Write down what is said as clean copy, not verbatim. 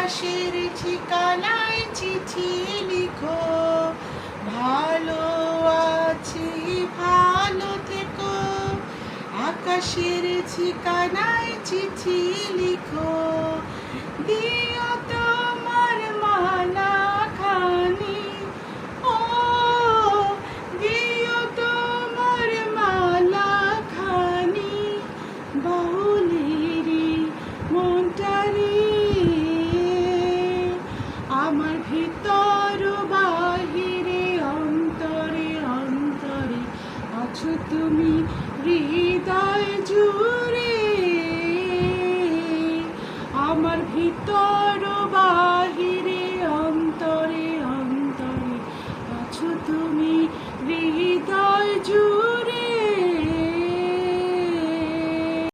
আকাশের ঠিকানায় চিঠি লিখো, ভালো আছি ভালো থেকো। আকাশের ঠিকানায় চিঠি লিখো, দিও তোমার মালা খানি, ও দিও তোমার মালা খানি, বাউলেরই মনটারে। আমার ভিতর বাহিরে অন্তরে অন্তরে আছো তুমি হৃদয় জুড়ে।